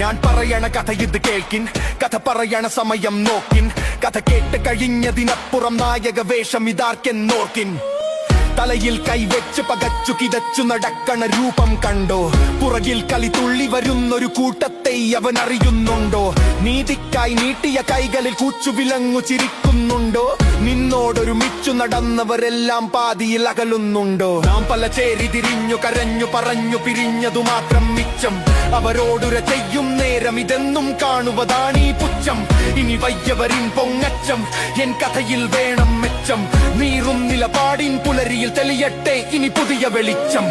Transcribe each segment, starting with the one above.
ഞാൻ പറയണ കഥ ഇത് കേൾക്കിൻ, കഥ പറയണ സമയം നോക്കിൻ. കഥ കേട്ട് കഴിഞ്ഞതിനപ്പുറം നായക വേഷം ഇതാർക്കെന്നോർക്കിൻ. തലയിൽ കൈവച്ച് പകച്ചു കിതച്ചു നടക്കണ രൂപം കണ്ടോ? പുറകിൽ കളി തുള്ളി വരുന്നൊരു കൂട്ടത്തെ അവൻ അറിയുന്നുണ്ടോ? നീതിക്കായി നീട്ടിയ കൈകളിൽ കൂച്ചു വിലങ്ങു ചിരിക്കുന്നുണ്ടോ? നിന്നോടൊരുമിച്ചു നടന്നവരെല്ലാം പാതിയിൽ അകലുന്നുണ്ടോ? നാം പല ചേരി തിരിഞ്ഞു കരഞ്ഞു പറഞ്ഞു പിരിഞ്ഞതു മാത്രം മിച്ചം. അവരോടുര ചെയ്യും നേരം ഇതെന്നും കാണുവതാണീ പുച്ഛം. ഇനി വയ്യവരിൻ പൊങ്ങച്ചം, എൻ കഥയിൽ വേണം മെച്ചം. നീറും നിലപാടിൻ പുലരിയിൽ തെളിയട്ടെ ഇനി പുതിയ വെളിച്ചം.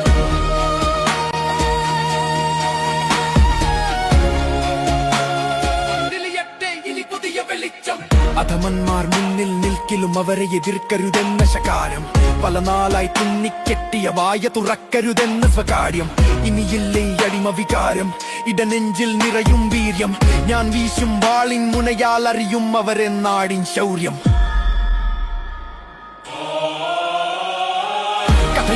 അധമന്മാർ മുന്നിൽ നിൽക്കിലും അവരെ എതിർക്കരുതെന്ന ശകാരം. പല നാളായി തുന്നിക്കെട്ടിയ വായ തുറക്കരുതെന്ന സ്വകാര്യം. ഇനിയില്ലേ അടിമ വികാരം, ഇടനെഞ്ചിൽ നിറയും വീര്യം. ഞാൻ വീശും വാളിൻ മുനയാൽ അറിയും അവരെ നാടിൻ ശൗര്യം.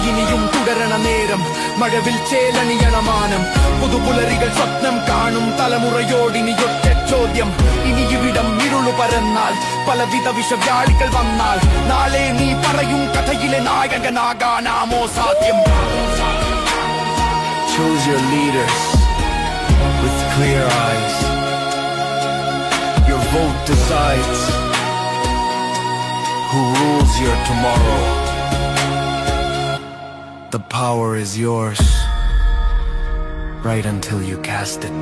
ഇനിയും തുടരണ നേരം, മഴവിൽ ചേലണിയണമാനം. പുതുപുലരികൾ സ്വപ്നം കാണും തലമുറയോടിനിയൊറ്റ ചോദ്യം. ഇനി ഇവിടം ഇരുളു പരന്നാൽ, പലവിധ വിഷവ്യാളികൾ വന്നാൽ, നാളെ നീ പറയും കഥയിലെ നായകനാകാനാമോ സാധ്യം? Choose your leaders with clear eyes. Your vote decides who rules your tomorrow. The power is yours, right until you cast it.